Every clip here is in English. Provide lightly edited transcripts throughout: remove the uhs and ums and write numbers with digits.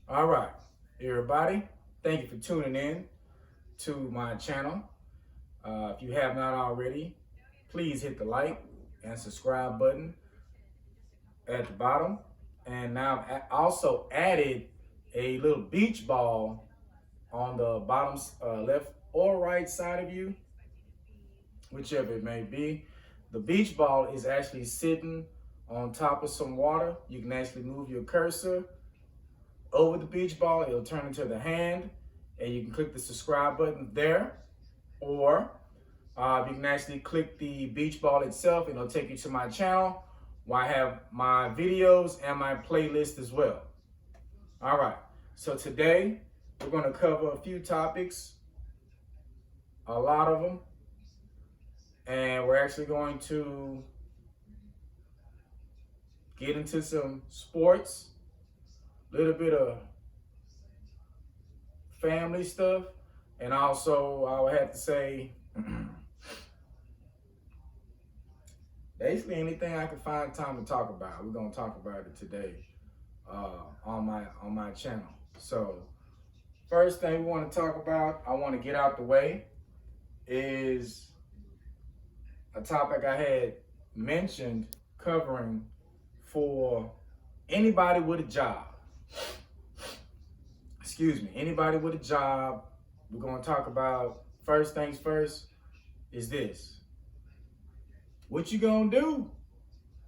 All right, everybody, thank you for tuning in to my channel. If you have not already, please hit the like and subscribe button at the bottom. And now I've also added a little beach ball on the bottom left or right side of you, whichever it may be. The beach ball is actually sitting on top of some water. You can actually move your cursor over the beach ball, it'll turn into the hand, and you can click the subscribe button there, or you can actually click the beach ball itself, and it'll take you to my channel where I have my videos and my playlist as well. All right, so today we're going to cover a few topics, a lot of them, and we're actually going to get into some sports, a little bit of family stuff, and also I would have to say basically anything I can find time to talk about. We're gonna talk about it today on my channel. So first thing we want to talk about, I want to get out the way, is a topic I had mentioned covering for anybody with a job. Excuse me, anybody with a job. We're going to talk about, first things first, is this. What you gonna do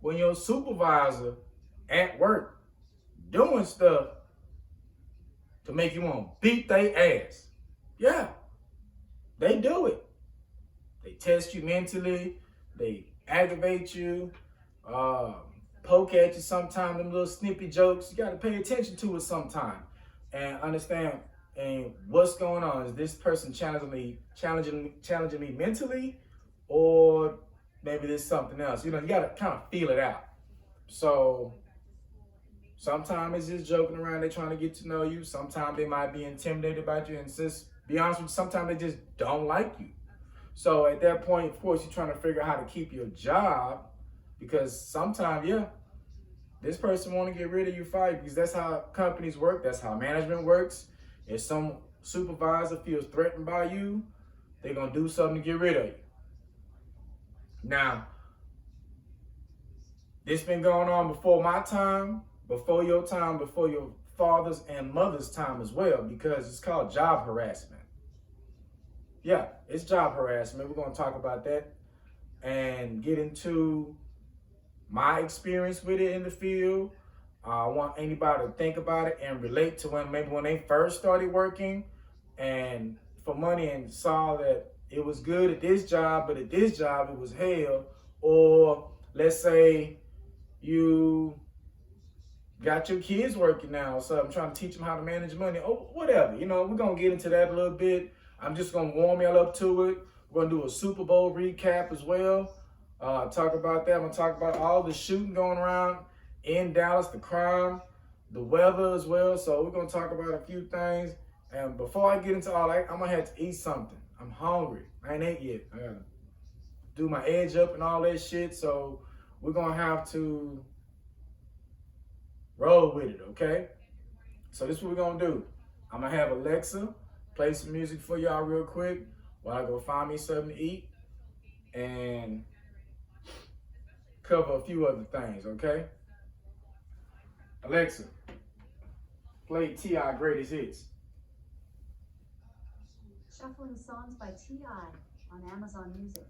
when your supervisor at work doing stuff to make you want to beat their ass? Yeah, they do it. They test you mentally, they aggravate you, poke at you sometimes, them little snippy jokes. You got to pay attention to it sometime and understand and what's going on. Is this person challenging me mentally, or maybe there's something else? You know, you got to kind of feel it out. So sometimes it's just joking around. They're trying to get to know you. Sometimes they might be intimidated about you. And just be honest with you, sometimes they just don't like you. So at that point, of course, you're trying to figure out how to keep your job, because sometimes, yeah, this person want to get rid of you, fight, because that's how companies work. That's how management works. If some supervisor feels threatened by you, they're going to do something to get rid of you. Now, this been going on before my time, before your time, before your father's and mother's time as well, because it's called job harassment. Yeah, it's job harassment. We're going to talk about that and get into my experience with it in the field. I want anybody to think about it and relate to when they first started working and for money and saw that it was good at this job, but at this job it was hell. Or let's say you got your kids working now, so I'm trying to teach them how to manage money, or whatever. You know, we're going to get into that a little bit. I'm just going to warm y'all up to it. We're going to do a Super Bowl recap as well. Talk about that. I'm going to talk about all the shooting going around in Dallas, the crime, the weather as well. So we're going to talk about a few things. And before I get into all that, I'm going to have to eat something. I'm hungry. I ain't ate yet. I got to do my edge up and all that shit. So we're going to have to roll with it, okay? So this is what we're going to do. I'm going to have Alexa play some music for y'all real quick while I go find me something to eat and cover a few other things, okay? Alexa, play T.I. Greatest Hits. Shuffling songs by T.I. on Amazon Music.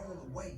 all the way.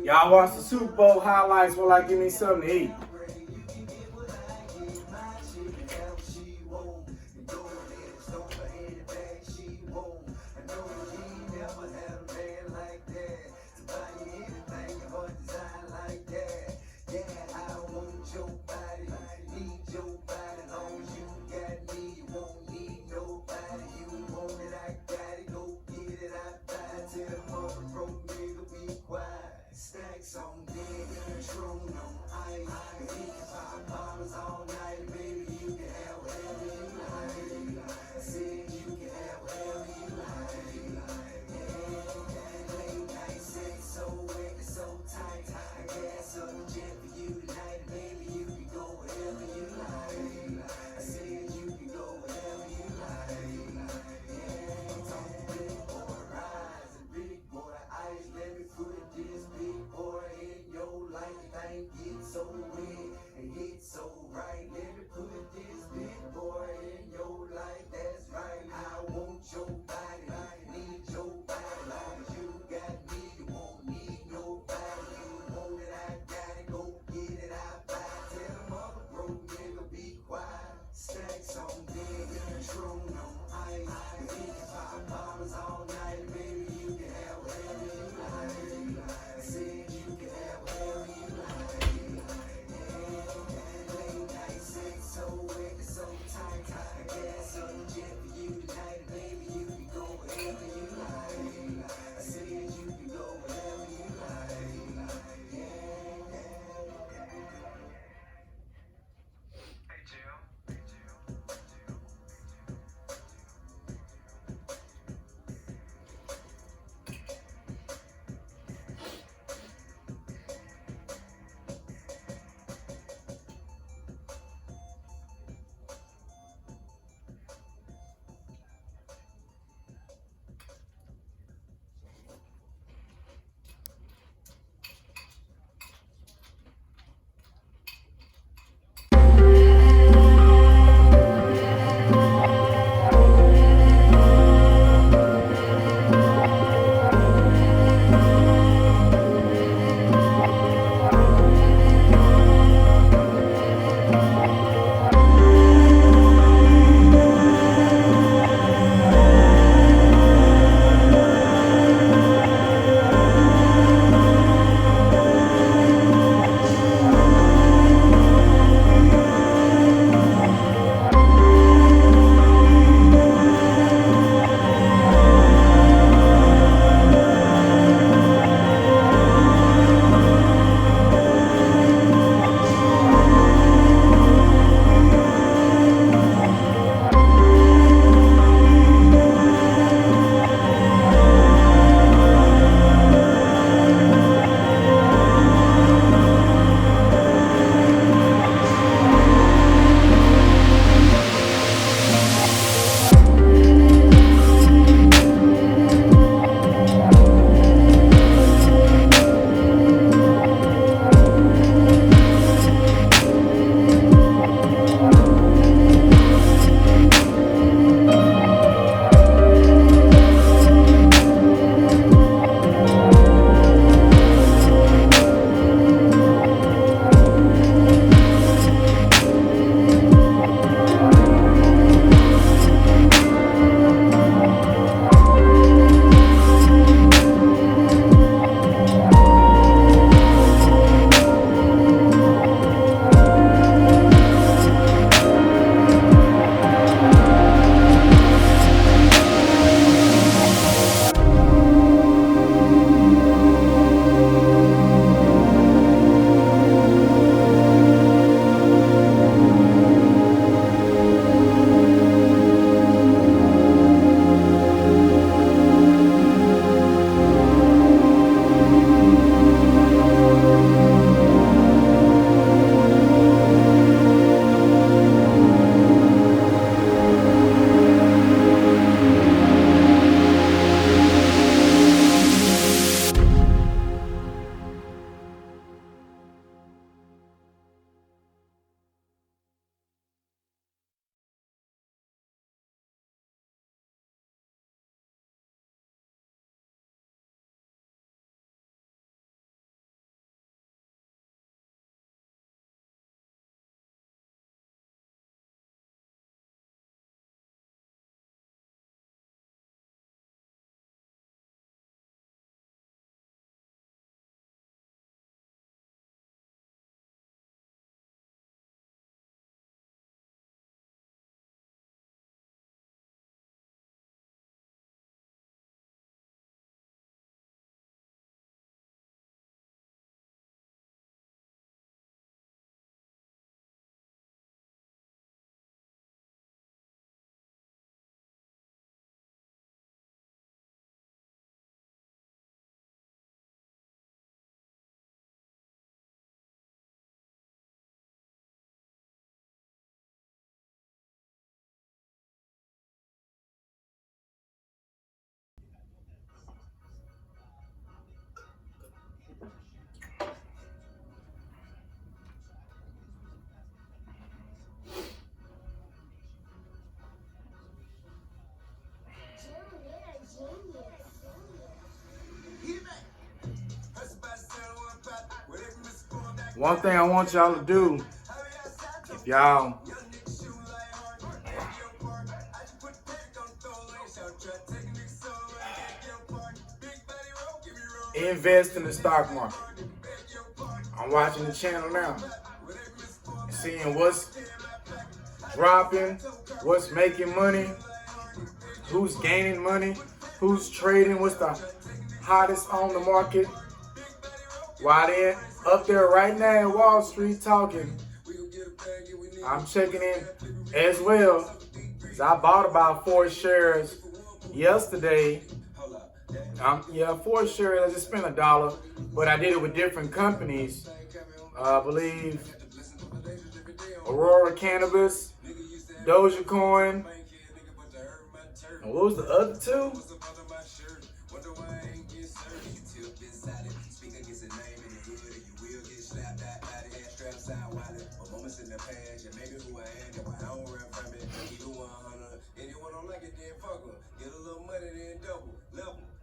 Y'all watch the Super Bowl highlights while I give me something to eat. So win and hit so right. One thing I want y'all to do, if y'all invest in the stock market. I'm watching the channel now, seeing what's dropping, what's making money, who's gaining money, who's trading, what's the hottest on the market. While they're up there right now in Wall Street talking, I'm checking in as well. I bought about 4 shares yesterday. 4 shares. I just spent $1, but I did it with different companies. I believe Aurora Cannabis, Dogecoin, and what was the other 2?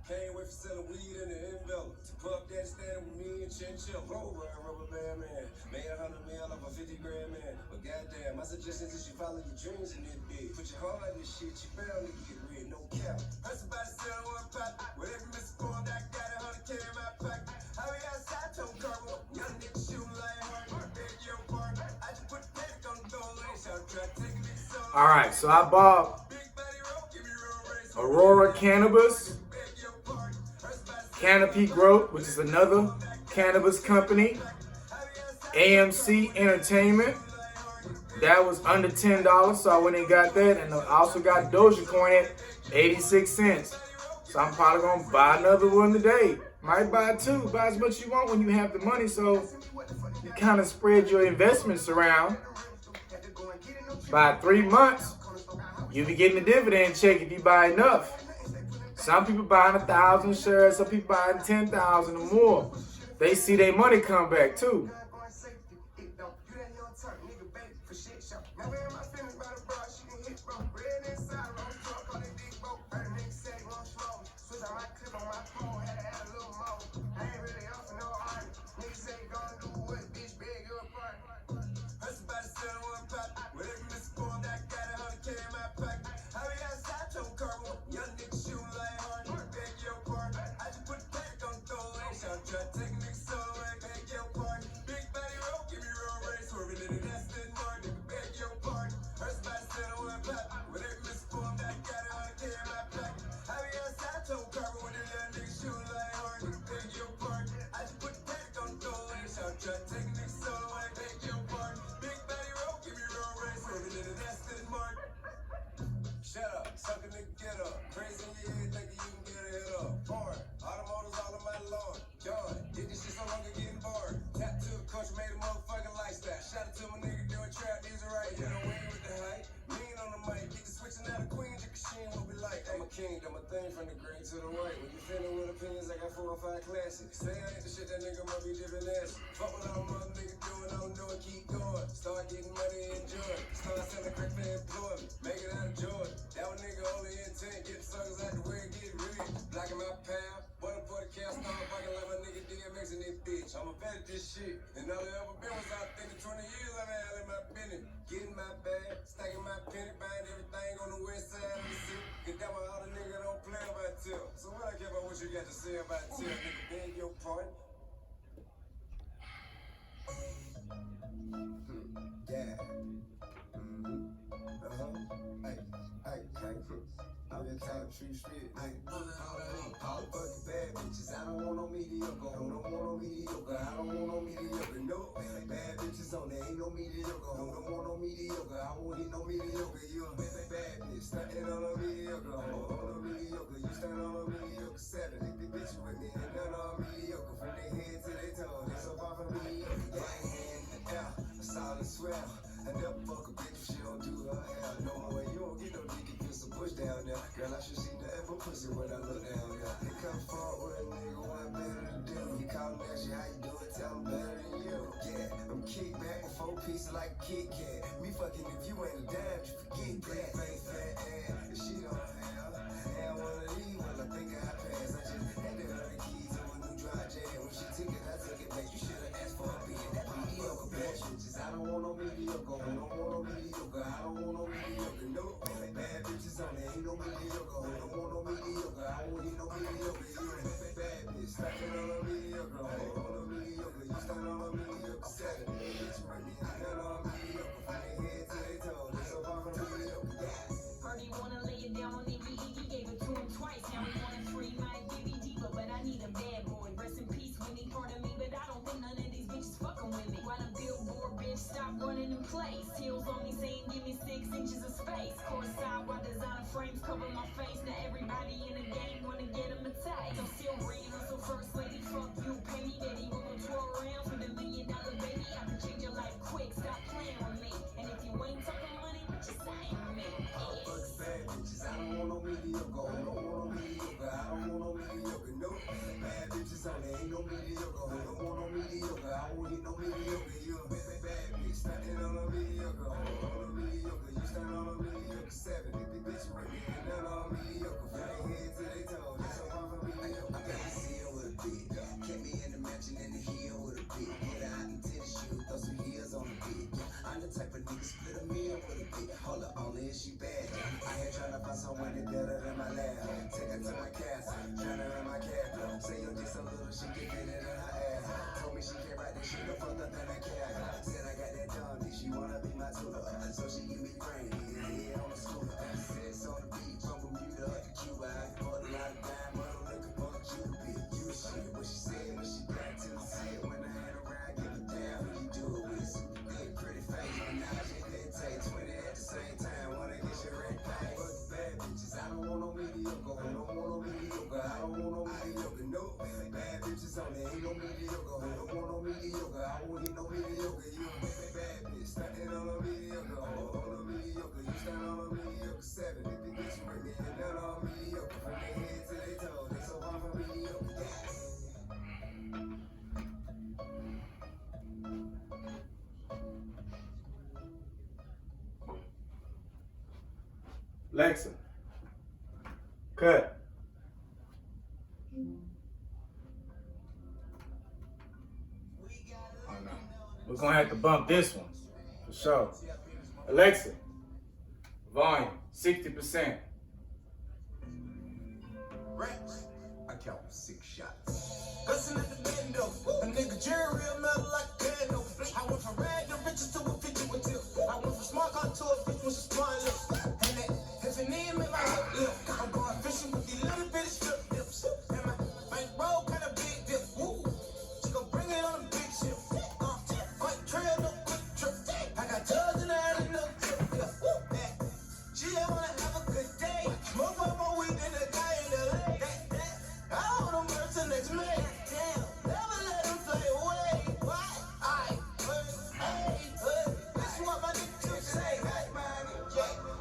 Can't wait for selling weed in the envelope. To puff that stand with me and chinchilla. Roll run, rubber band man. Made $100 million off a 50 grand man. But goddamn, my suggestion is you follow your dreams in this bitch. Put your heart in this shit, you bound to get rid, no cap. Heard somebody sell one pop. With every misformed, I got 100K in my pocket. I be outside, told Carbo. Young nigga shooting like hard. Beg your pardon. I just put the panic on the door lane. So I try to take it so. All right, so I bought Aurora Cannabis, Canopy Growth, which is another cannabis company, AMC Entertainment, that was under $10, so I went and got that, and I also got Dogecoin at 86 cents. So I'm probably gonna buy another one today. Might buy 2, buy as much as you want when you have the money, so you kind of spread your investments around. By 3 months, you'll be getting a dividend check if you buy enough. Some people buying 1,000 shares, some people buying 10,000 or more. They see their money come back too. I'm a thing from the green to the white. When you feeling with opinions, I got 4 or 5 classics. Say I ain't the shit, that nigga might be different ass. Fuck what all mother niggas doing, I don't know it, keep going. Start getting money and enjoy it. Start selling crack for employment. Make it out of Jordan. That one nigga only intent, get the suckers out the way and get rich. Blocking my pound, butter for the cast on, fucking like my nigga DMX in this bitch. I'm a vet at this shit. And all I ever been was out thinking 20 years I've been out in my business. Getting my bag, stacking my penny, buying everything on the west side of the city. Cause that one all the nigga don't play about till. So what I care about what you got to say about till, nigga, beg your pardon. Yeah. I'm in Tyler Tree Street. All fucking bad bitches. I don't want no mediocre. I don't want no mediocre. I don't want no mediocre. No bad bitches on there. Ain't no mediocre. I don't want no mediocre. I won't eat no mediocre. You a bad bitch. Standing on a mediocre. On a mediocre. You stand on a mediocre. 7. If the bitch with me, and none of them mediocre. From their head to their toe. They so far from me. Yeah, a solid swell. I never fuck a bitch if she don't do her hair. No more. You don't get no dick if it's a bush down there. Girl, I should see nothing but pussy when I look down there. He come forward, nigga, what better to do? He call me, ask you how you do it, tell him better than you. Yeah, I'm kick back with 4 pieces like a Kit Kat. Me fucking if you ain't a dime, you forget that. Face fat ass, if she don't have one of these, well, I think I pass. I just handed her the keys to a new dry jam. When she took it, I took it back. You should've asked for a beat. That beat on a mediocre. Hold on a mediocre. You stand on a mediocre. 7. Bitch, bring me in. None on a mediocre. From their head to their toes. They so far from mediocre. Heard he wanna lay it down on EEOC, gave it to him twice. Now he wanna free my baby deeper, but I need a bad boy. Rest in peace when he part of me, but I don't think none of these bitches fucking with me. Why the billboard bitch stop running in place? Heels on me saying give me 6 inches of space. Course side while designer frames cover my face. Now everybody in the game wanna get him a taste. I'm still reading hustle first lady, fuck you, pay me daddy. We're gonna tour around for the $1 million baby. I can change your life quick, stop playing with me. And if you ain't talking money, what you saying to me? Bad bitches, I don't want no mediocre. I don't want no mediocre. I don't want no mediocre. No bad bitches on there, ain't no mediocre. I don't want no mediocre. I won't hit no mediocre. You a bad bitch, standing on a mediocre. Hold on a mediocre. You stand on a mediocre. 7. If the bitch bring me in, none on mediocre. From their head to their toes, they so far from mediocre. I got to see it with a bit. Kept me in the mansion in the hill with a bit. Get out and tennis shoes, throw some heels on the bit. I'm the type of nigga split a meal with a bit. Hold up, only if she bad. I ain't tryna find someone that better than my lab. Take her to my castle, drown her in my cab. Say your dick so little, she get fitted in her ass. Told me she can't write this shit, no further than a cab. Said I got that dumb, she wanna be my tutor. So she give me brain, yeah, on the scooter. Sex on the beat, from Bermuda up to Cuba. I bought a lot of dime, but I'm looking for a Cupid. You shit, what she said when she got to the set. When I ain't around, give a damn who you do it with. Good, pretty face, but now she hesitate. 20 at the same time, wanna get your red pay. Bad bitches, I don't want no mediocre. I don't want no mediocre. I don't want no mediocre. No bad bitches on there, ain't no mediocre. I don't want no mediocre. I won't hit no mediocre. You a bad bitch, standing on a mediocre. Hold on a mediocre. You stand on a mediocre. 7. If the bitch bring me in, none on mediocre. From their head to their toes, they so far from mediocre. Lexa. Cut. Oh, no. We're gonna have to bump this one for sure. Alexa, volume 60%. I count 6 shots. Listen at the window. A nigga Jerry real metal like piano. I went from rag to riches to a picture with tip. I went from smart car to a bitch with some smart lips. And that if an name in my lip. I'm going fishing with these little bitty strip dips. And my bankroll kinda big dip. Woo. She gon' bring it on a big ship. Quick trail, no quick trip. I got tugs in the alley, no tip. Yeah. She just wanna have a good day. Smoke up more weed than the guy in LA. I hold them birds till next May. Never let them fly away. Why? Hey, this is what my niggas say.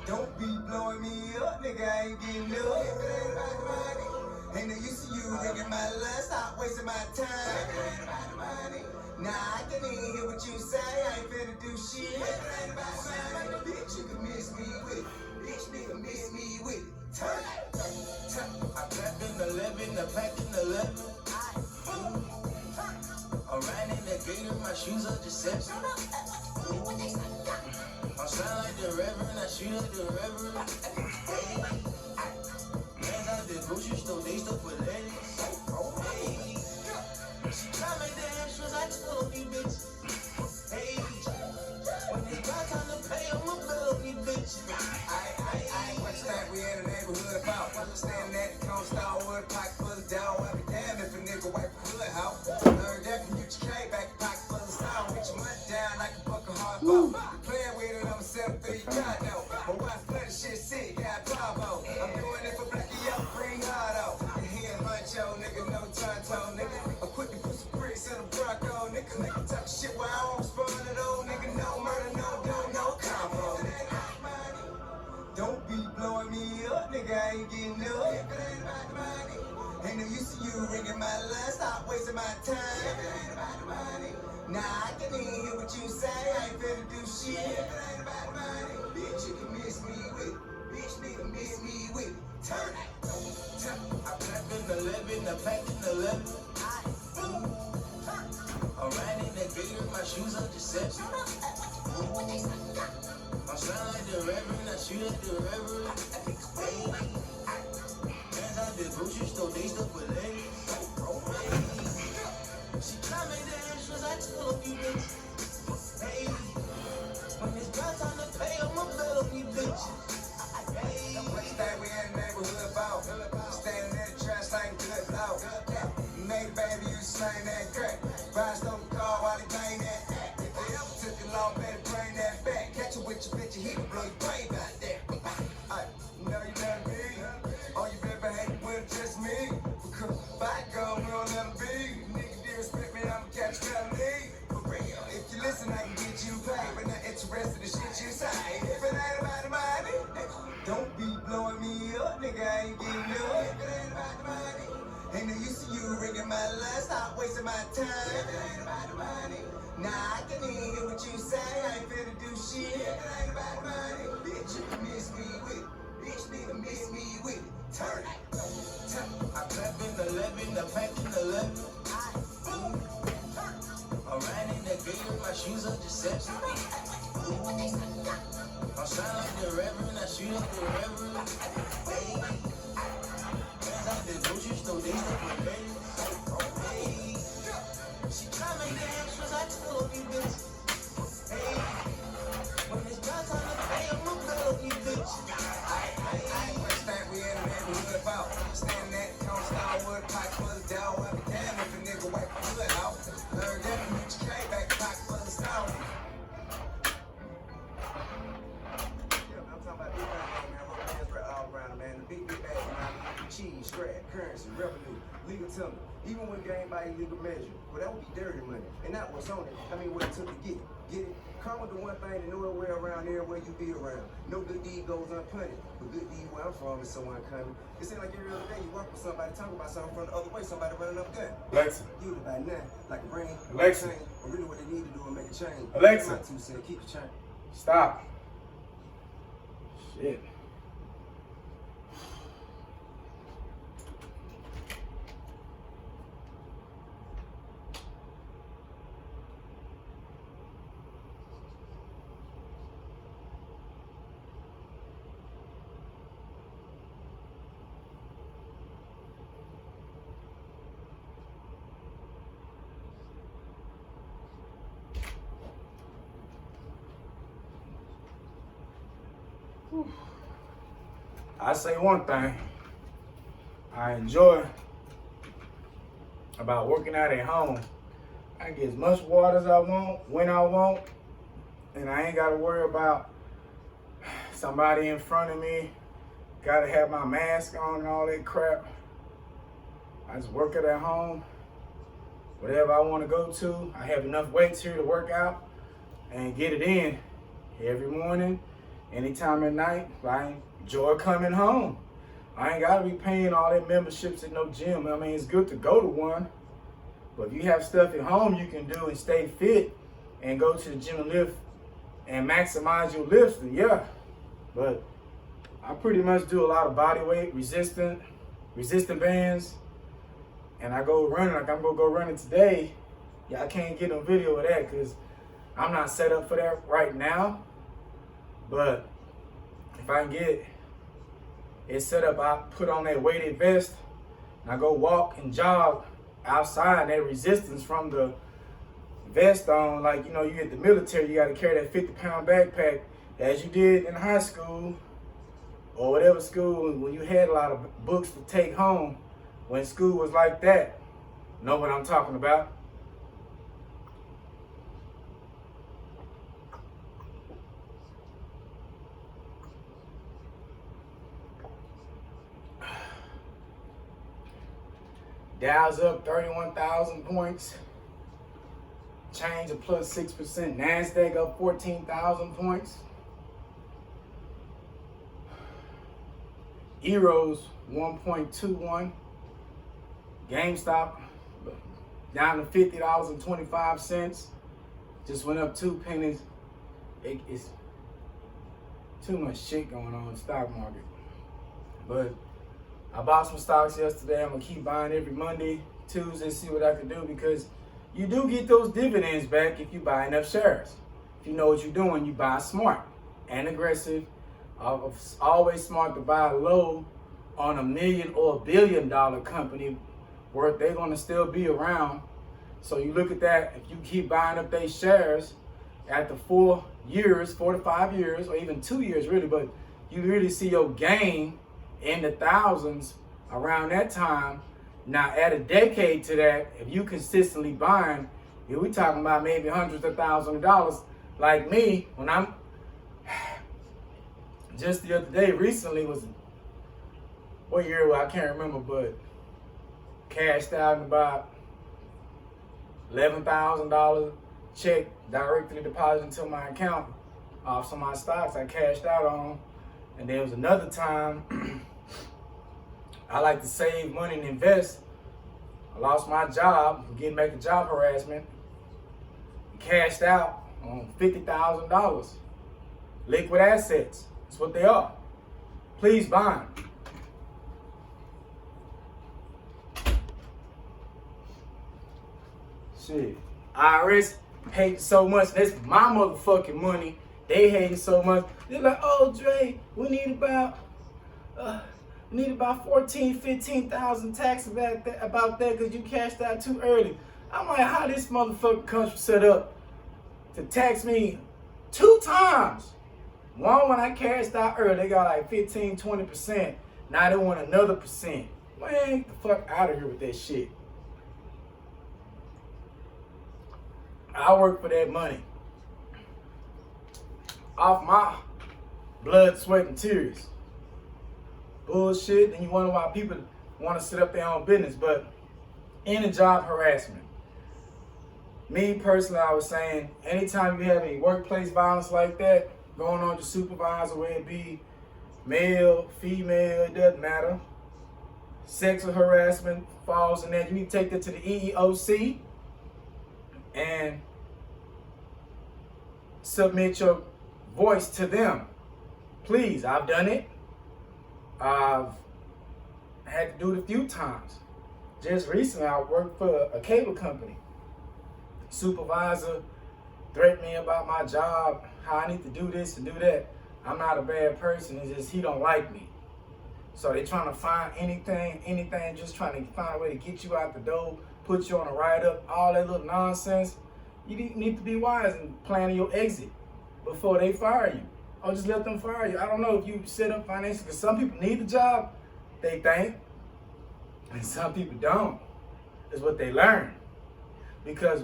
Don't be blowing me up, nigga. I ain't getting up. If it ain't about the money, ain't no use to you ringing my line. Stop wasting my time. If it ain't about the money, nah, I can't even hear what you say. I ain't finna do shit. If it ain't about the money, bitch, you can miss me with it. Bitch, nigga, miss me with it. Turn it. I packed in 11, I packed in 11. I'm riding in the gator, my shoes are deception. I sound like the reverend, I shoot like the reverend. Man out the grocery store, they stuff with ladies. Hey, she try to make the hamstrings, I told you bitches. Hey, when it's my time to pay, I'ma bill you bitches. I watch that we in the neighborhood about. Standing at the cone store with a pocket full of dough. I'll be damned if a nigga wipe a hood out. Learned that from UGK, back in pocket full of style. With your money down like a buck of hard ball. Playing with it, I'ma set up 3 God now. My wife play the shit sick, got Bravo. I'm doing it for black and yellow, bring hard out. And he and Huncho, nigga, no tonto, nigga. I'm quick to put some bricks in a Bronco, nigga. Nigga talk shit while I don't spawn it old, nigga. No murder, no combo. Don't be blowing me up, nigga. I ain't getting up. If it ain't about the money, ain't no use to you ringing my line. Stop wasting my time. If it ain't about the money, nah, I can't even hear what you say. I ain't finna do shit. If it ain't about the money, bitch, you can miss me with it. Bitch, nigga, miss me with it. Turn it. I packed in 11, I packed in 11. I'm riding in the gator, my shoes are deception. I sound like the reverend, I shoot like the reverend. Hey, man out the grocery store, they stuff with ladies. tell them you bitches. Hey, when it's time to pay, I'ma bet on you bitches. Hey, the place that we in the neighborhood about. Standing in the trash like good out. Nate, baby, you slang that crack. Ride stole the car while they bang that. If they ever took it long, better bring that back. Catch it with your bitch, you hit it, blow your brain back there. Know you love me. All you ever had to with just me. Because by God, we don't let them be. Nigga, disrespect me, I'ma catch felony. For real, if you listen, I can get you paid. But not interested in the shit you say. If it ain't about the money, don't be blowing me up, nigga, I ain't getting up. If it ain't about the money, ain't no use to you ringing my line, stop wasting my time. If it ain't about the money, nah, I can hear what you say, I ain't finna do shit. If it ain't about the money, bitch, you can miss me with it. Bitch, nigga, miss me with it. Turn it. I clap in the 11, I pack in the 11. I'm riding the gate with my shoes of deception. I'm shine like the reverend, I shoot up the reverend. Hey, hands out the Bootsie, no days up with baby. Hey, she try to make the extras, I tell them you bitches. Hey, when it's time to pay, I'ma bet on you bitches. I ain't much that we in the neighborhood about. Standing at the counter, Starwood, pocket full of dough. I'll be damn if a nigga wipe the hood out. Learned that from each came back, pocket full of stone. I'm talking about big bag, man. Rubber bands right all around, man. The big bag, man. Cheese, scrap, currency, revenue, legal tender. Even when game by illegal measure. Well, that would be dirty money. And not what's on it. I mean, what it took to get it. Get it? Karma the one thing to know it way around everywhere you be around. No good deed goes unpunished. But good deed where I'm from is so uncommon. It seems like every other day you work with somebody, talk about something from the other way, somebody running up gun. Alexa. You about nothing, like a brain. Alexa. But really what they need to do is make a change. Alexa. My 2 cents, keep the change. Stop. Shit. I say one thing I enjoy about working out at home. I can get as much water as I want, when I want, and I ain't gotta worry about somebody in front of me, gotta have my mask on and all that crap. I just work it at home. Whatever I wanna go to, I have enough weights here to work out and get it in every morning, anytime at night. I enjoy coming home. I ain't gotta be paying all that memberships at no gym. I mean, it's good to go to one, but if you have stuff at home you can do and stay fit and go to the gym and lift and maximize your lifts, then yeah. But I pretty much do a lot of body weight, resistant bands, and I go running like I'm gonna go running today. Yeah, I can't get no video of that because I'm not set up for that right now. But if I can get it set up, I put on that weighted vest and I go walk and jog outside. That resistance from the vest on, like, you know, you get the military, you got to carry that 50-pound backpack as you did in high school or whatever school when you had a lot of books to take home. When school was like that, know what I'm talking about. Dow's up 31,000 points. Change of plus 6%. NASDAQ up 14,000 points. Euros 1.21. GameStop down to $50.25. Just went up 2 pennies. It's too much shit going on in the stock market. But I bought some stocks yesterday. I'm gonna keep buying every Monday, Tuesday, see what I can do, because you do get those dividends back if you buy enough shares. If you know what you're doing, you buy smart and aggressive. Always smart to buy low on $1 million or $1 billion company worth. They're gonna still be around. So you look at that, if you keep buying up their shares after 4 years, 4 to 5 years, or even 2 years really, but you really see your gain in the thousands around that time. Now add a decade to that, if you consistently buying, we talking about maybe hundreds of thousands of dollars. Like me, when I'm, just the other day, recently was, what year, I can't remember, but cashed out in about $11,000 check directly deposited into my account off some of my stocks I cashed out on. And there was another time I like to save money and invest. I lost my job, getting back to job harassment, cashed out on $50,000. Liquid assets, that's what they are. Please buy them. Shit, IRS hating so much. That's my motherfucking money. They hating so much. They're like, oh, Dre, we need about 14, 15,000 taxes about that because you cashed out too early. I'm like, how this motherfucking country set up to tax me 2 times? One, when I cashed out early, they got like 15, 20%. Now they want another percent. Man, get the fuck out of here with that shit. I work for that money. Off my blood, sweat, and tears. Bullshit, and you wonder why people want to set up their own business. But in a job harassment, me personally, I was saying, anytime you have any workplace violence like that going on with your supervisor, whether it be male, female, it doesn't matter. Sexual harassment falls in that. You need to take that to the EEOC and submit your voice to them. Please, I've done it. I've had to do it a few times. Just recently, I worked for a cable company. Supervisor threatened me about my job, how I need to do this and do that. I'm not a bad person, it's just he don't like me. So they trying to find anything, just trying to find a way to get you out the door, put you on a write-up, all that little nonsense. You need to be wise in planning your exit before they fire you. Or just let them fire you. I don't know if you set up financially, because some people need the job, they think, and some people don't. Is what they learn. Because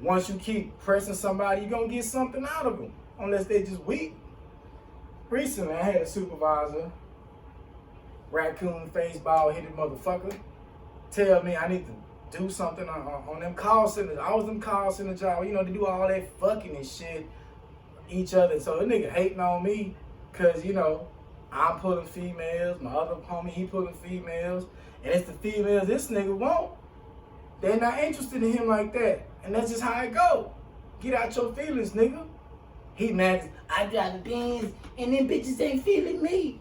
once you keep pressing somebody, you're going to get something out of them, unless they just weak. Recently, I had a supervisor, raccoon face, bald-headed motherfucker, tell me I need to do something on them call centers. I was them call center job, you know, they do all that fucking and shit each other. So a nigga hating on me because, you know, I'm pulling females, my other homie, he pulling females, and it's the females this nigga want. They're not interested in him like that. And that's just how it go. Get out your feelings, nigga. He mad, I drive the Benz and them bitches ain't feeling me.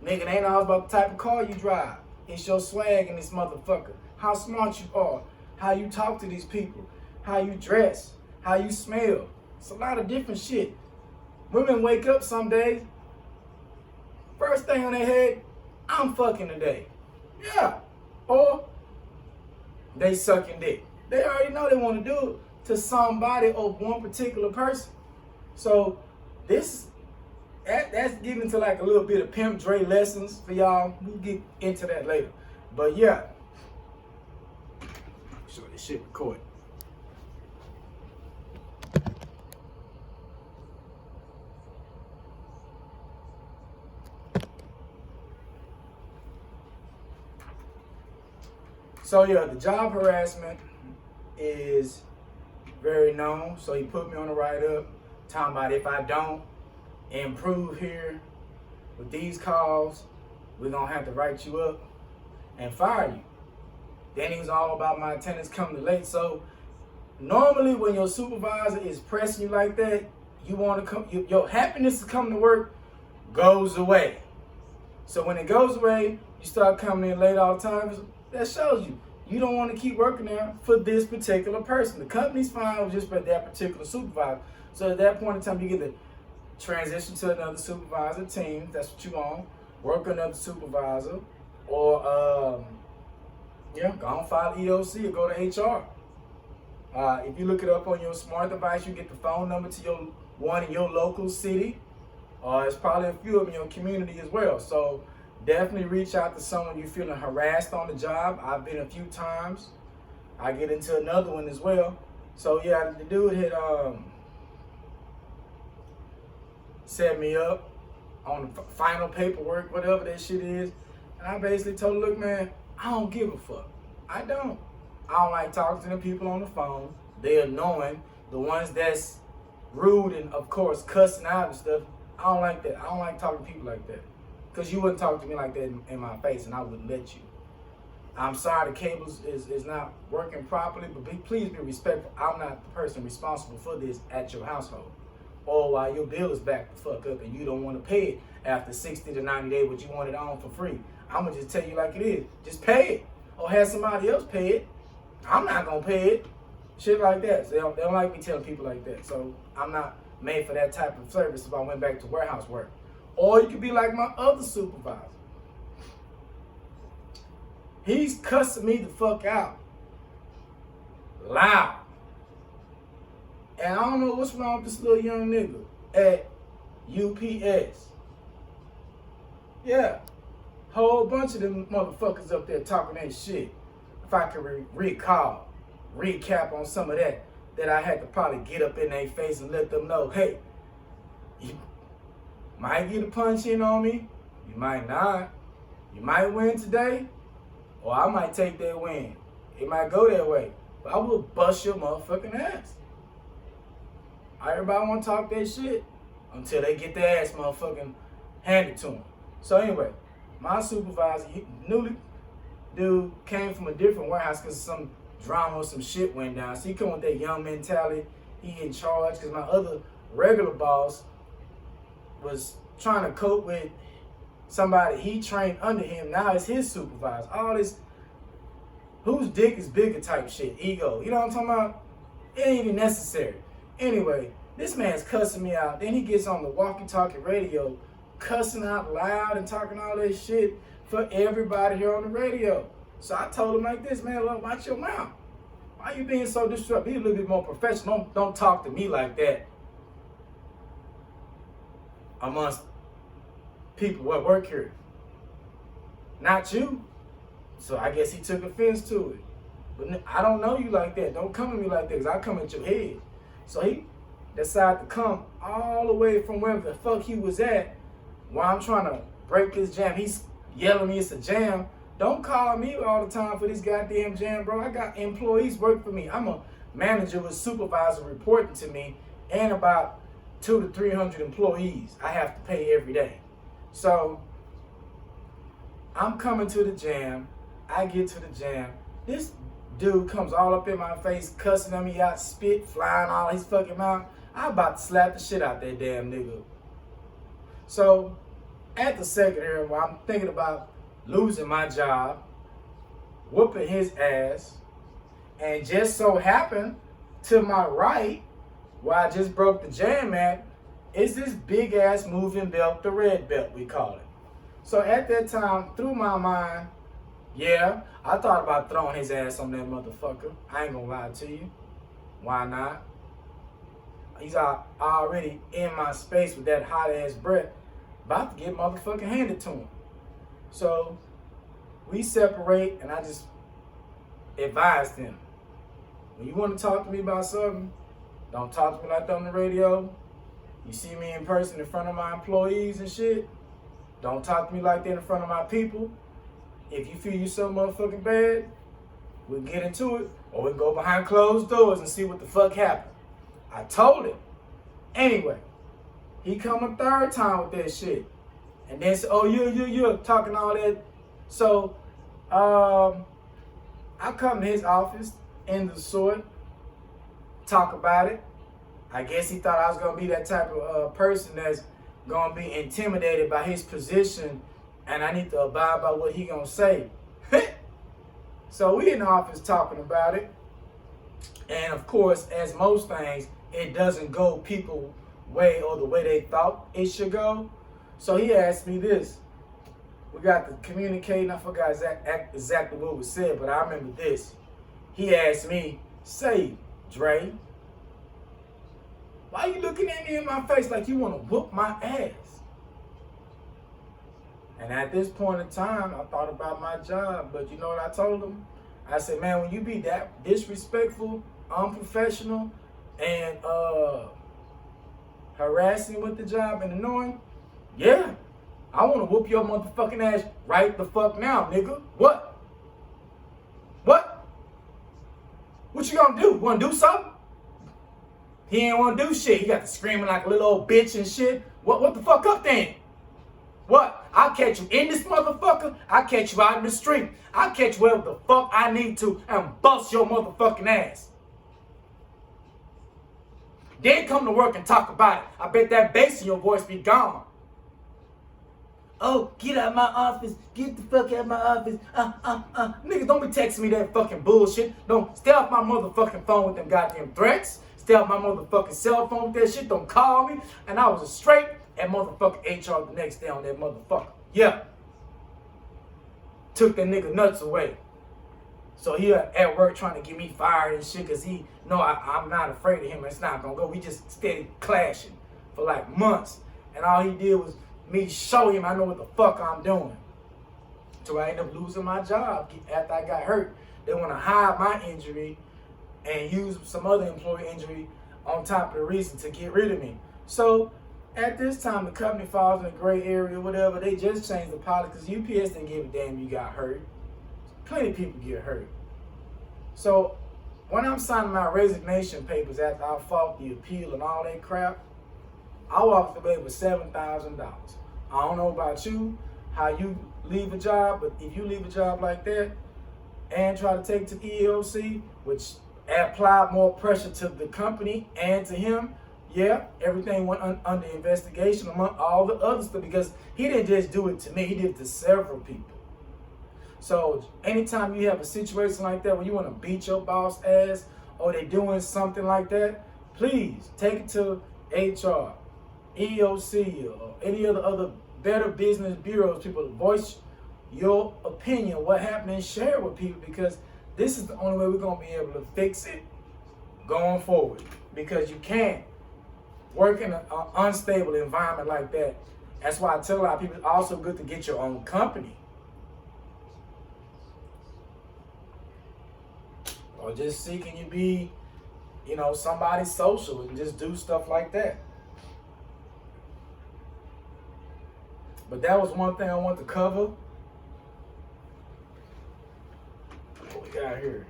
Nigga, it ain't always about the type of car you drive. It's your swag in this motherfucker. How smart you are. How you talk to these people. How you dress. How you smell. It's a lot of different shit. Women wake up some days, first thing on their head, I'm fucking today. Yeah. Or they sucking dick. They already know they want to do it to somebody or one particular person. So that's getting to like a little bit of Pimp Dre lessons for y'all. We'll get into that later. But yeah. Sure this shit recorded. So yeah, the job harassment is very known. So he put me on the write-up, talking about if I don't improve here with these calls, we're gonna have to write you up and fire you. Then he was all about my attendance coming late. So normally when your supervisor is pressing you like that, you want to come, your happiness to come to work goes away. So when it goes away, you start coming in late all the time. That shows you don't want to keep working there for this particular person. The company's fine with just for that particular supervisor. So at that point in time, you get to transition to another supervisor team. That's what you want. Work another supervisor, or Yeah, go on file EEOC or go to HR. If you look it up on your smart device, you get the phone number to your one in your local city. It's probably a few of them in your community as well. So definitely reach out to someone you're feeling harassed on the job. I've been a few times. I get into another one as well. So yeah, the dude had set me up on the final paperwork, whatever that shit is. And I basically told him, look, man, I don't give a fuck. I don't like talking to the people on the phone. They're annoying. The ones that's rude and, of course, cussing out and stuff. I don't like that. I don't like talking to people like that. Because you wouldn't talk to me like that in my face, and I wouldn't let you. I'm sorry the cables is not working properly, but please be respectful. I'm not the person responsible for this at your household. Or while your bill is backed the fuck up and you don't want to pay it after 60 to 90 days, but you want it on for free. I'm going to just tell you like it is. Just pay it. Or have somebody else pay it. I'm not going to pay it. Shit like that. So they don't like me telling people like that. So I'm not made for that type of service if I went back to warehouse work. Or you could be like my other supervisor. He's cussing me the fuck out. Loud. And I don't know what's wrong with this little young nigga at UPS. Yeah. Whole bunch of them motherfuckers up there talking that shit. If I could recap on some of that I had to probably get up in their face and let them know, hey, you might get a punch in on me, you might not. You might win today, or I might take that win. It might go that way, but I will bust your motherfucking ass. Everybody want to talk that shit until they get their ass motherfucking handed to them. So anyway, my supervisor, newly dude, came from a different warehouse because some drama or some shit went down. So he come with that young mentality. He in charge because my other regular boss was trying to cope with somebody he trained under him. Now it's his supervisor. All this whose dick is bigger type shit. Ego. You know what I'm talking about? It ain't even necessary. Anyway, this man's cussing me out. Then he gets on the walkie-talkie radio, cussing out loud and talking all that shit for everybody here on the radio. So I told him like this, man, look, watch your mouth. Why you being so disruptive? Be a little bit more professional. Don't talk to me like that amongst people that work here. Not you. So I guess he took offense to it. But I don't know you like that. Don't come at me like that, because I come at your head. So he decided to come all the way from wherever the fuck he was at while I'm trying to break this jam. He's yelling at me it's a jam. Don't call me all the time for this goddamn jam, bro. I got employees work for me. I'm a manager with supervisor reporting to me and about 200 to 300 employees I have to pay every day. So I'm coming to the jam. I get to the jam. This dude comes all up in my face, cussing at me out, spit flying all his fucking mouth. I'm about to slap the shit out that damn nigga. So at the second area where I'm thinking about losing my job, whooping his ass, and just so happened to my right, where I just broke the jam at, is this big ass moving belt, the red belt we call it. So at that time, through my mind, yeah, I thought about throwing his ass on that motherfucker. I ain't gonna lie to you. Why not? He's already in my space with that hot ass breath, about to get motherfucking handed to him. So we separate, and I just advised him, when you want to talk to me about something, don't talk to me like that on the radio. You see me in person in front of my employees and shit, don't talk to me like that in front of my people. If you feel you so motherfucking bad, we'll get into it, or we can go behind closed doors and see what the fuck happened. I told him. Anyway, he come a third time with that shit. And then say, oh, you talking all that. So, I come to his office in the sort, talk about it. I guess he thought I was gonna be that type of person that's gonna be intimidated by his position, and I need to abide by what he gonna say. So we in the office talking about it. And of course, as most things, it doesn't go people's way or the way they thought it should go. So he asked me this. we got to communicating. I forgot exactly what was said, but I remember this. He asked me, say, Dre, why you looking at me in my face like you want to whoop my ass? And at this point in time, I thought about my job, but you know what I told him? I said, man, when you be that disrespectful, unprofessional, and harassing with the job and annoying, yeah, I want to whoop your motherfucking ass right the fuck now, nigga. What? What? What you gonna do? Want to do something? He ain't want to do shit. He got to screaming like a little old bitch and shit. What the fuck up then? What? I'll catch you in this motherfucker. I'll catch you out in the street. I'll catch you wherever the fuck I need to and bust your motherfucking ass. Then come to work and talk about it. I bet that bass in your voice be gone. Oh, get out of my office. Get the fuck out of my office. Niggas, don't be texting me that fucking bullshit. Don't stay off my motherfucking phone with them goddamn threats. Stay off my motherfucking cell phone with that shit. Don't call me. And I was straight at motherfucking HR the next day on that motherfucker. Yeah. Took that nigga nuts away. So he at work trying to get me fired and shit because he know I'm not afraid of him. It's not going to go. We just stayed clashing for like months. And all he did was me show him I know what the fuck I'm doing. So I ended up losing my job after I got hurt. They want to hide my injury and use some other employee injury on top of the reason to get rid of me. So at this time, the company falls in a gray area or whatever. They just changed the policy because UPS didn't give a damn you got hurt. Plenty of people get hurt. So when I'm signing my resignation papers after I fought the appeal and all that crap, I walked away with $7,000. I don't know about you, how you leave a job, but if you leave a job like that and try to take it to EEOC, which applied more pressure to the company and to him, yeah, everything went under investigation among all the other stuff because he didn't just do it to me, he did it to several people. So anytime you have a situation like that where you want to beat your boss ass or they're doing something like that, please take it to HR, EEOC, or any of the other better business bureaus, people to voice your opinion, what happened, and share it with people because this is the only way we're going to be able to fix it going forward because you can't work in an unstable environment like that. That's why I tell a lot of people it's also good to get your own company. Or just seeking you be, somebody social and just do stuff like that. But that was one thing I want to cover. What we got here?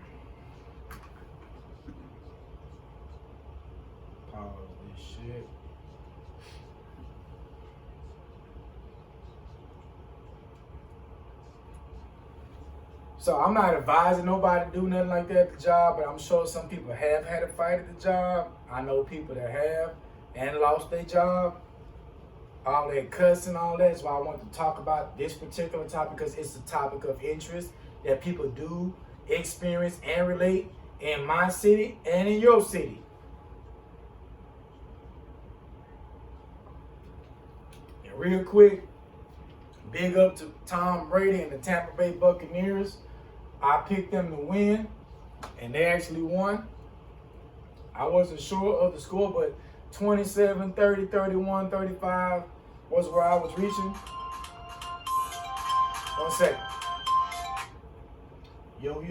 Pause this shit. So I'm not advising nobody to do nothing like that at the job, but I'm sure some people have had a fight at the job. I know people that have and lost their job. All that cussing, all that is why I want to talk about this particular topic because it's a topic of interest that people do experience and relate in my city and in your city. And real quick, big up to Tom Brady and the Tampa Bay Buccaneers. I picked them to win, and they actually won. I wasn't sure of the score, but 27, 30, 31, 35 was where I was reaching. 1 second. Yo.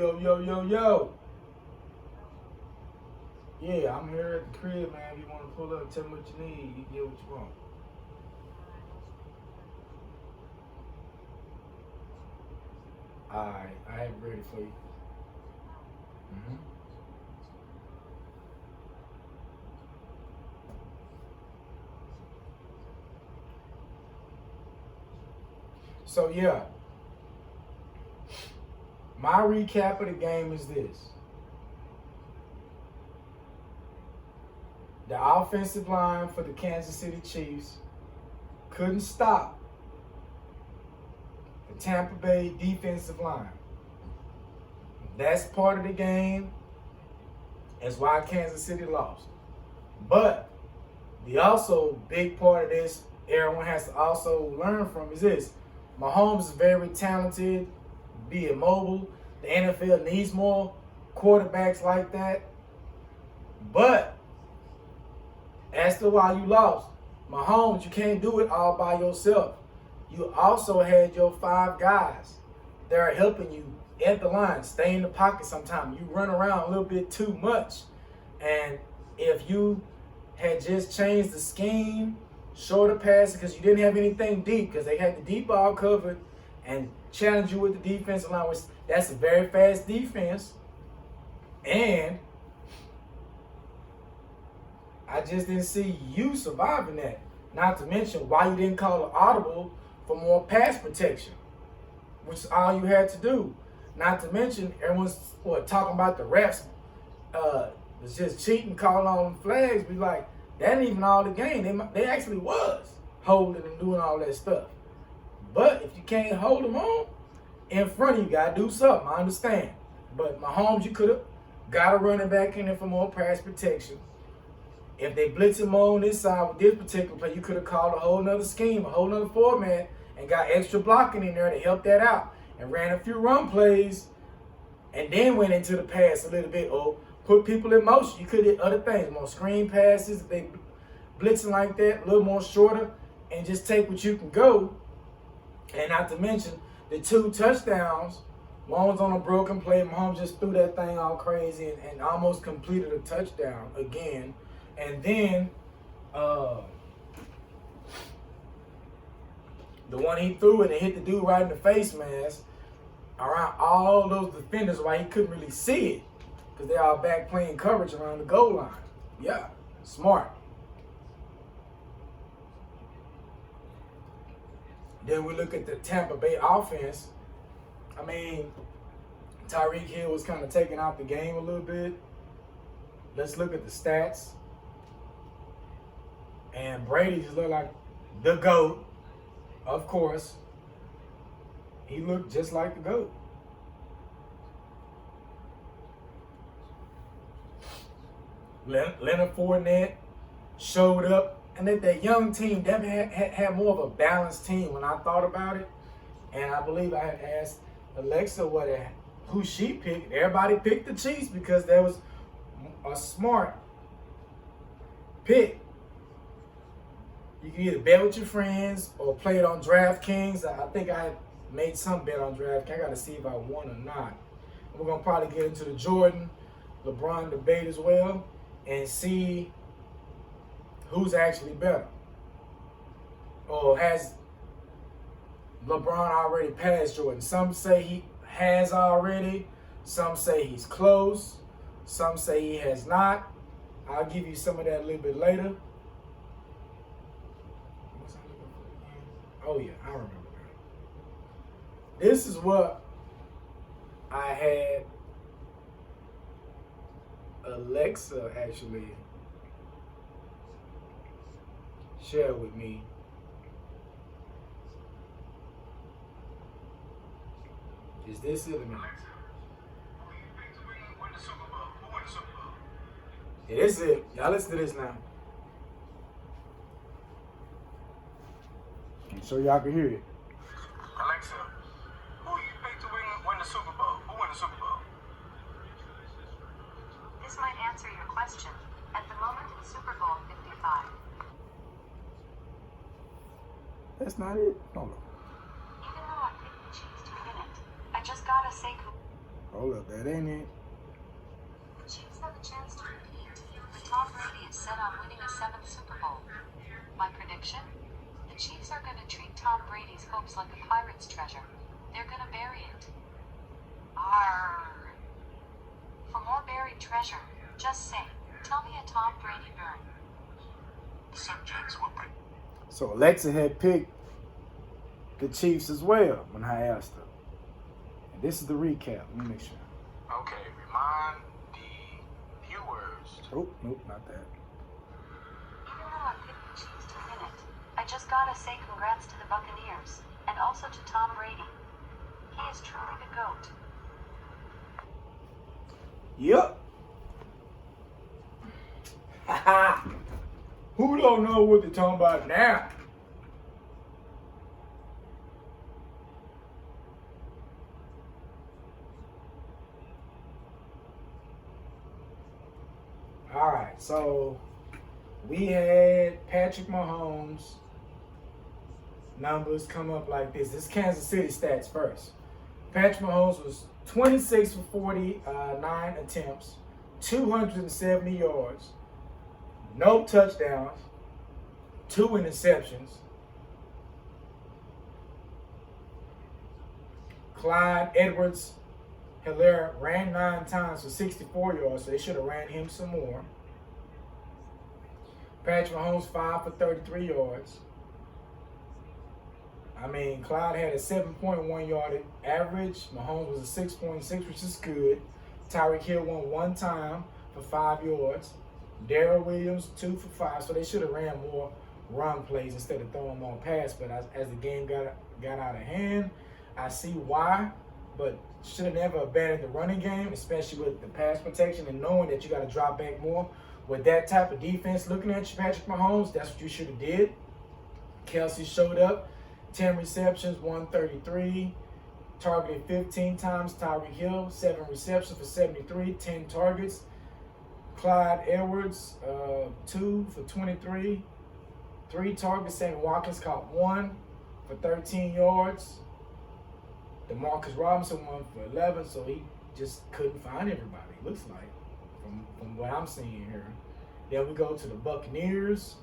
Yeah, I'm here at the crib, man. If you want to pull up, tell me what you need. You get what you want. Alright, I have it ready for you. So yeah, my recap of the game is this. The offensive line for the Kansas City Chiefs couldn't stop the Tampa Bay defensive line. That's part of the game. That's why Kansas City lost. But the also big part of this everyone has to also learn from is this. Mahomes is very talented, be it mobile. The NFL needs more quarterbacks like that. But as to why you lost, Mahomes, you can't do it all by yourself. You also had your 5 guys that are helping you at the line. Stay in the pocket sometimes. You run around a little bit too much. And if you had just changed the scheme, shorter passes, because you didn't have anything deep, because they had the deep ball covered and challenge you with the defensive line, which that's a very fast defense. And I just didn't see you surviving that. Not to mention why you didn't call an audible for more pass protection, which is all you had to do. Not to mention everyone's talking about the refs was just cheating, calling on flags. Be like, that ain't even all the game. They actually was holding and doing all that stuff. But if you can't hold them on in front of you, gotta do something. I understand. But Mahomes, you could have got a running back in there for more pass protection. If they blitz him on this side with this particular play, you could have called a whole nother scheme, a whole nother format, and got extra blocking in there to help that out. And ran a few run plays, and then went into the pass a little bit, or put people in motion. You could have other things, more screen passes, if they blitzing like that, a little more shorter, and just take what you can go. And not to mention the 2 touchdowns. One was on a broken play. Mahomes just threw that thing all crazy and almost completed a touchdown again. And then the one he threw and it hit the dude right in the face mask around all those defenders, why he couldn't really see it, because they all back playing coverage around the goal line. Yeah, smart. Then we look at the Tampa Bay offense. I mean, Tyreek Hill was kind of taking out the game a little bit. Let's look at the stats. And Brady just looked like the GOAT, of course. He looked just like the GOAT. Leonard Fournette showed up. And that young team, Devin had more of a balanced team when I thought about it. And I believe I had asked Alexa who she picked. Everybody picked the Chiefs because that was a smart pick. You can either bet with your friends or play it on DraftKings. I think I made some bet on DraftKings. I got to see if I won or not. And we're going to probably get into the Jordan, LeBron debate as well and see who's actually better. Or has LeBron already passed Jordan? Some say he has already. Some say he's close. Some say he has not. I'll give you some of that a little bit later. Oh yeah, I remember that. This is what I had Alexa actually share with me. Is this it or not? Yeah, this is it. Y'all listen to this now. So y'all can hear it. Alexa, who you pick to win the Super Bowl? Who won the Super Bowl? This might answer your question. At the moment, it's Super Bowl 55. That's not it. Hold up. Even though I picked the Chiefs to win it, I just gotta say, Hold up, that ain't it. the Chiefs have a chance to repeat. But Tom Brady is set on winning a 7th Super Bowl. My prediction? The Chiefs are gonna treat Tom Brady's hopes like a pirate's treasure. They're gonna bury it. Arrgh. For more buried treasure, just say, tell me a Tom Brady burn. Subjects will bring. So Alexa had picked the Chiefs as well when I asked her. And this is the recap. Let me make sure. Okay, remind the viewers. Oh, nope, not that. Even though I picked the Chiefs to win it, I just gotta say congrats to the Buccaneers, and also to Tom Brady. He is truly the GOAT. Yep. Haha. Who don't know what they're talking about now? All right, so we had Patrick Mahomes numbers come up like this. This is Kansas City stats first. Patrick Mahomes was 26 for 49 attempts, 270 yards, no touchdowns, 2 interceptions. Clyde Edwards-Helaire ran 9 times for 64 yards, so they should have ran him some more. Patrick Mahomes 5 for 33 yards. I mean, Clyde had a 7.1 yard average. Mahomes was a 6.6, which is good. Tyreek Hill won 1 time for 5 yards. Darrell Williams 2 for 5. So they should have ran more run plays instead of throwing more pass. But as the game got out of hand, I see why. But should have never abandoned the running game, especially with the pass protection and knowing that you got to drop back more. With that type of defense looking at you, Patrick Mahomes, that's what you should have did. Kelsey showed up. 10 receptions, 133, targeted 15 times. Tyreek Hill, 7 receptions for 73, 10 targets. Clyde Edwards, 2 for 23, 3 targets. Sammy Watkins caught 1 for 13 yards. DeMarcus Robinson 1 for 11, so he just couldn't find everybody, looks like, from what I'm seeing here. Then we go to the Buccaneers.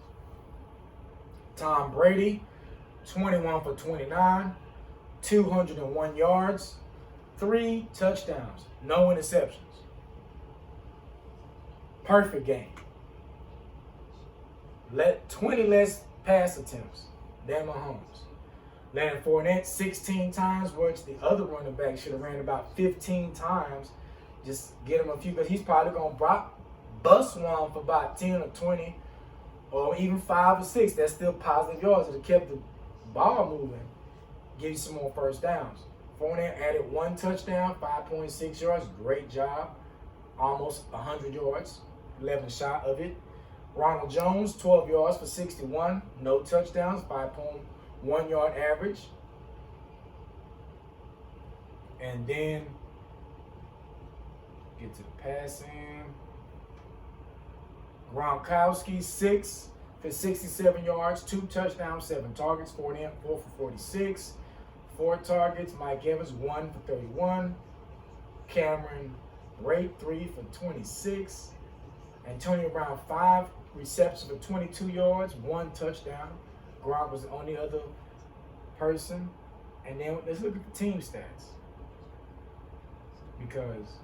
Tom Brady, 21 for 29, 201 yards, 3 touchdowns, no interceptions. Perfect game. 20 less pass attempts than Mahomes. Leonard Fournette 16 times, which the other running back should have ran about 15 times. Just get him a few, but he's probably going to bust one for about 10 or 20 or even 5 or 6. That's still positive yards. It kept the ball moving, give you some more first downs. Fournette added 1 touchdown, 5.6 yards. Great job. Almost 100 yards, 11 shot of it. Ronald Jones, 12 yards for 61. No touchdowns, 5.1 yard average. And then get to the passing. Gronkowski, 6 for 67 yards, 2 touchdowns, 7 targets. Fournette, 4 for 46, 4 targets. Mike Evans, 1 for 31. Cameron Brate, 3 for 26. Antonio Brown, 5 receptions for 22 yards, 1 touchdown. Gronk was the only other person. And then let's look at the team stats, because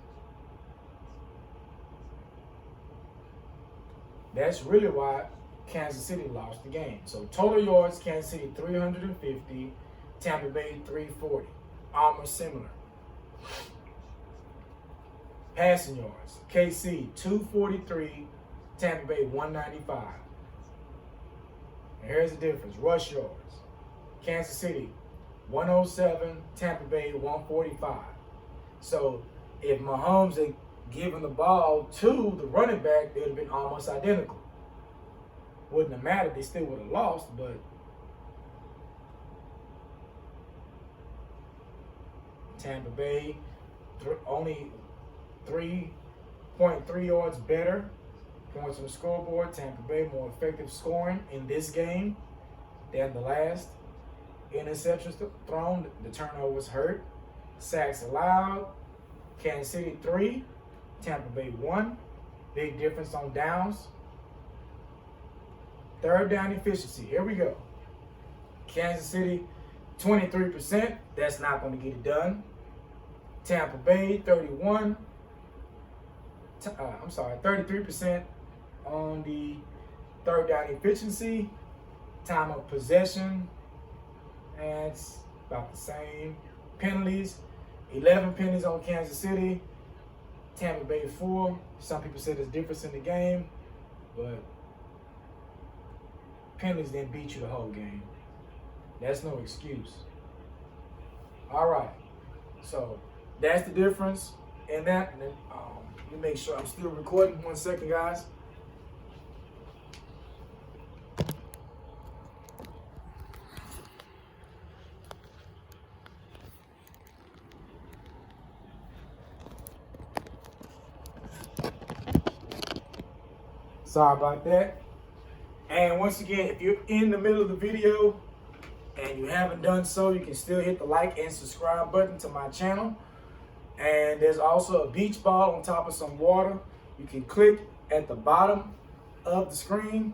that's really why Kansas City lost the game. So total yards, Kansas City 350, Tampa Bay 340. Almost similar. Passing yards, KC 243, Tampa Bay 195. And here's the difference. Rush yards, Kansas City 107, Tampa Bay 145. So if Mahomes had given the ball to the running back, they would have been almost identical. Wouldn't have mattered. They still would have lost, but Tampa Bay only 3.3 yards better. Points on the scoreboard. Tampa Bay more effective scoring in this game than the last. Interceptions thrown. The turnovers hurt. Sacks allowed. Kansas City 3. Tampa Bay 1. Big difference on downs. Third down efficiency. Here we go. Kansas City 23%. That's not going to get it done. Tampa Bay 33% on the third down efficiency. Time of possession, and it's about the same. Penalties, 11 penalties on Kansas City. Tampa Bay 4. Some people say there's difference in the game, but penalties didn't beat you the whole game. That's no excuse. All right, so that's the difference in that. And then, let me make sure I'm still recording. 1 second, guys. Sorry about that. And once again, if you're in the middle of the video and you haven't done so, you can still hit the like and subscribe button to my channel. And there's also a beach ball on top of some water. You can click at the bottom of the screen.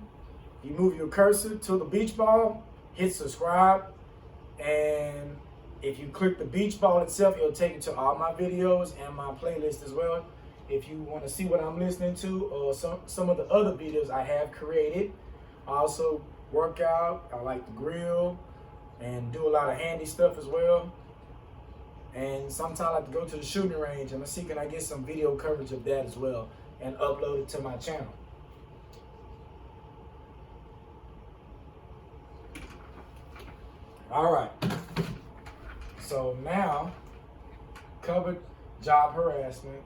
You move your cursor to the beach ball, hit subscribe, and if you click the beach ball itself, it'll take you to all my videos and my playlist as well. If you want to see what I'm listening to or some of the other videos I have created. I also work out, I like to grill and do a lot of handy stuff as well. And sometimes I like to go to the shooting range and I see can I get some video coverage of that as well and upload it to my channel. All right, so now covered job harassment,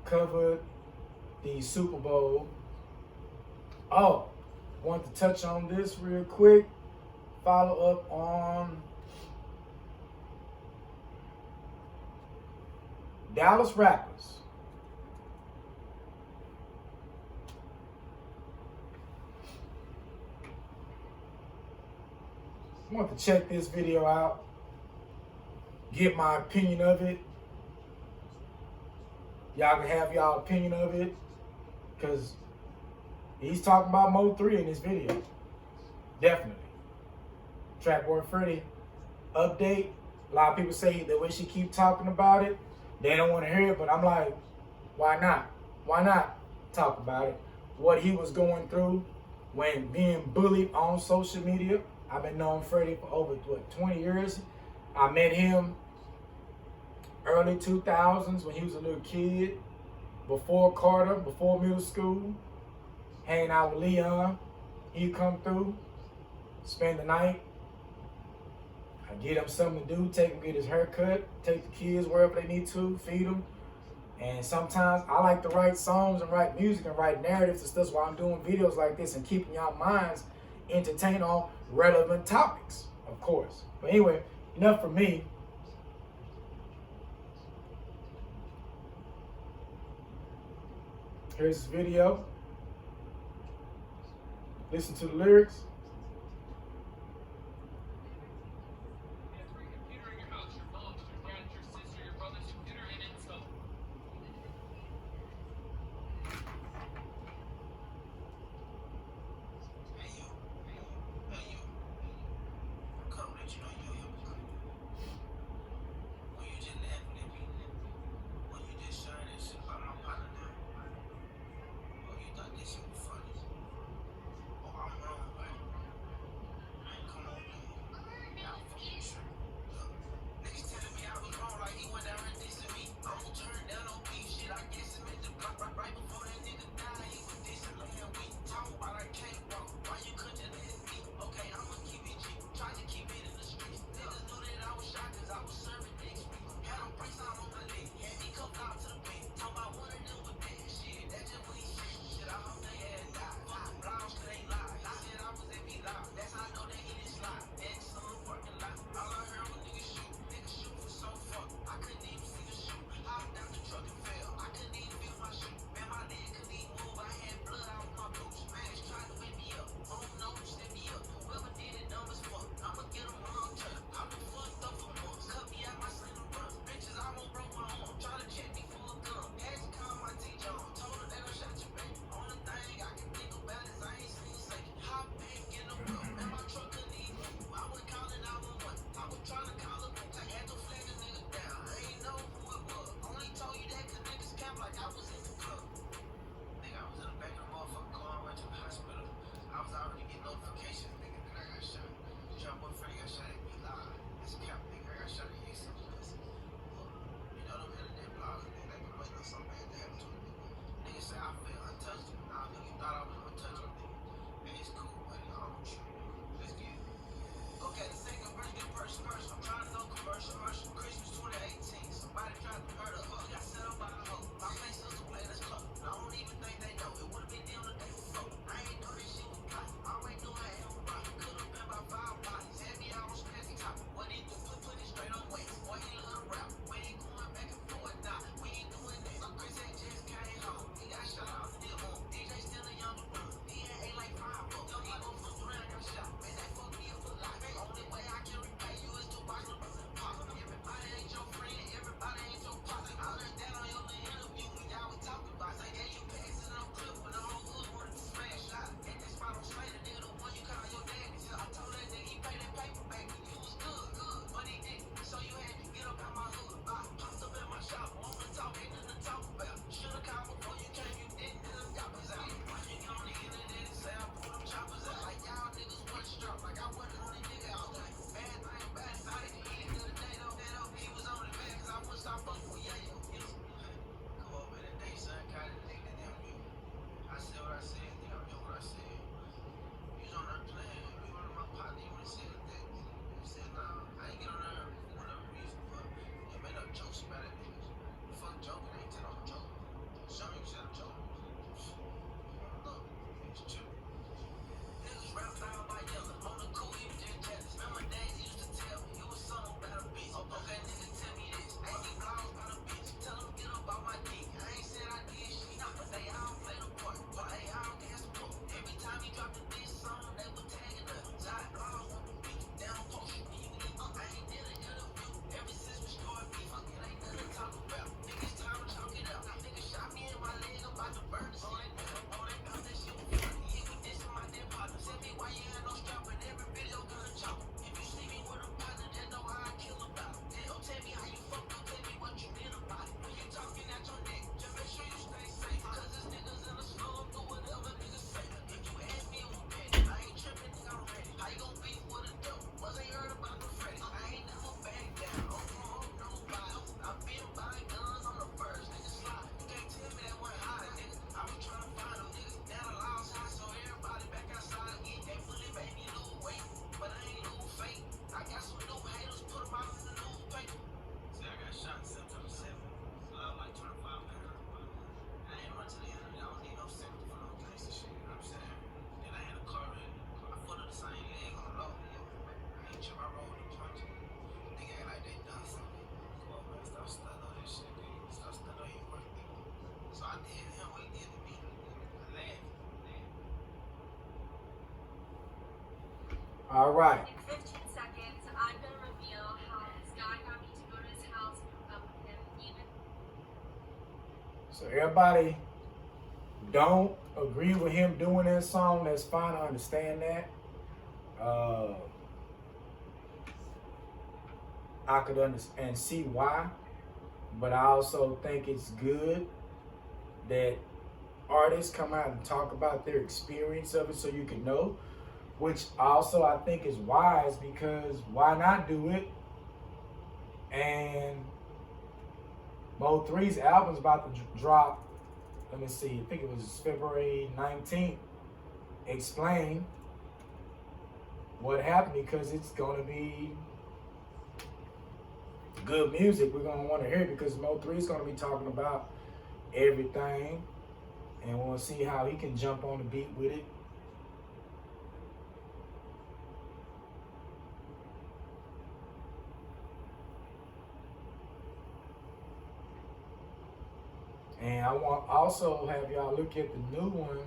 covered the Super Bowl. Oh, want to touch on this real quick. Follow up on Dallas rappers. I want to check this video out, get my opinion of it. Y'all can have y'all opinion of it, because he's talking about Mo 3 in this video. Definitely. Trapboy Freddy update. A lot of people say the way she keep talking about it, they don't want to hear it, but I'm like, why not? Why not talk about it? What he was going through when being bullied on social media. I've been knowing Freddy for over, 20 years. I met him early 2000s when he was a little kid, before Carter, before middle school, hanging out with Leon. He'd come through, spend the night. I get him something to do, take him get his hair cut, take the kids wherever they need to, feed them. And sometimes I like to write songs and write music and write narratives and stuff while I'm doing videos like this and keeping y'all minds entertained on relevant topics, of course. But anyway, enough for me. Here's this video. Listen to the lyrics. All right. In 15 seconds, I'm gonna reveal how this guy got me to go to his house and hook up with him even. So everybody don't agree with him doing that song. That's fine. I understand that. I could understand and see why, but I also think it's good that artists come out and talk about their experience of it so you can know, which also I think is wise, because why not do it? And Mo3's album's about to drop. Let me see, I think it was February 19th. Explain what happened, because it's gonna be good music. We're gonna want to hear it because Mo3 is gonna be talking about everything, and we'll see how he can jump on the beat with it. And I want also have y'all look at the new one,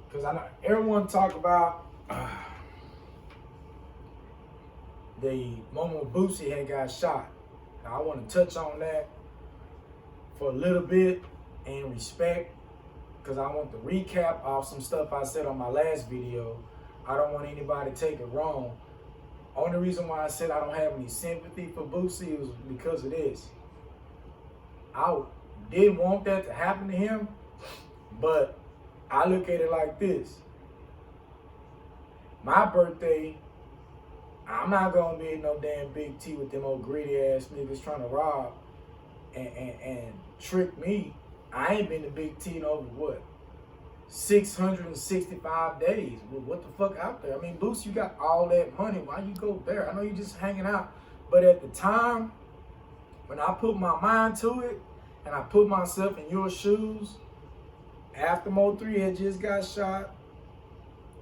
because I know everyone talk about the moment Bootsie had got shot. Now I want to touch on that for a little bit in respect, because I want to recap off some stuff I said on my last video. I don't want anybody to take it wrong. Only reason why I said I don't have any sympathy for Bootsie was because of this. I didn't want that to happen to him, but I look at it like this. My birthday, I'm not gonna be no damn big T with them old greedy ass niggas trying to rob and trick me. I ain't been to Big T in over what? 665 days. What the fuck out there? I mean, Boost, you got all that money. Why you go there? I know you just hanging out. But at the time, when I put my mind to it, and I put myself in your shoes, after Mo3 had just got shot,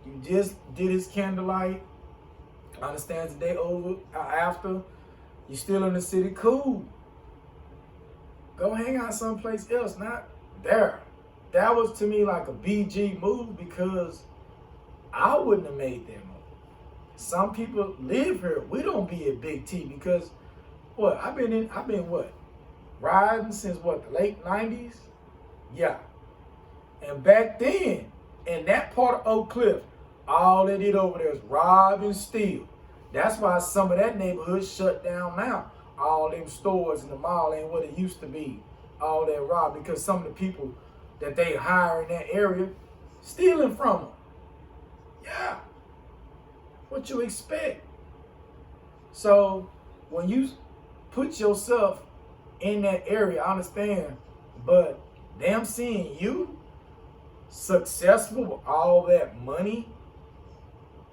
you just did his candlelight, I understand the day over, after, you still in the city, cool. Go hang out someplace else, not there. That was to me like a BG move, because I wouldn't have made that move. Some people live here. We don't be at Big T because what? I've been what? Riding since what, the late 90s? Yeah. And back then, in that part of Oak Cliff, all they did over there is rob and steal. That's why some of that neighborhood shut down now. All them stores in the mall ain't what it used to be. All that rob, because some of the people that they hire in that area stealing from them. Yeah. What you expect? So when you put yourself in that area, I understand, but them seeing you successful with all that money,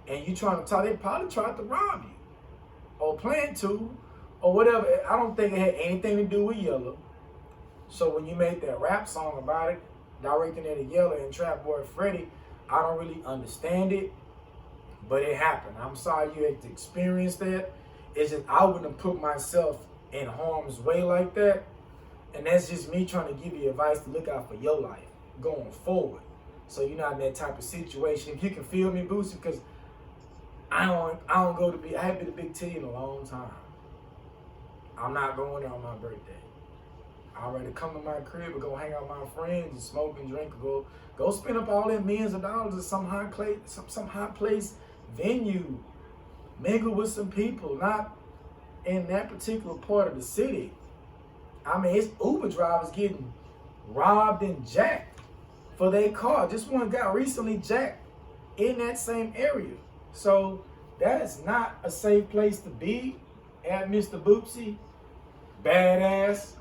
and you trying to talk, they probably tried to rob you or plan to or whatever. I don't think it had anything to do with Yellow. So when you made that rap song about it, directing it at Yellow and Trapboy Freddy, I don't really understand it, but it happened. I'm sorry you had to experience that. It's just I wouldn't have put myself in harm's way like that. And that's just me trying to give you advice to look out for your life going forward, so you're not in that type of situation. If you can feel me, Bootsie, because I haven't been to Big T in a long time. I'm not going there on my birthday. I'd rather come to my crib and go hang out with my friends and smoke and drink, or go spend up all that millions of dollars at some high place venue, mingle with some people, not in that particular part of the city. I mean, it's Uber drivers getting robbed and jacked for their car. Just one got recently jacked in that same area. So that is not a safe place to be at, Mr. Bootsie. Badass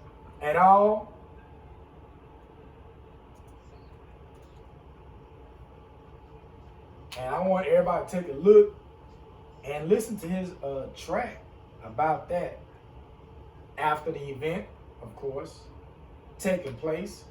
at all. And I want everybody to take a look and listen to his track about that after the event, of course, taking place.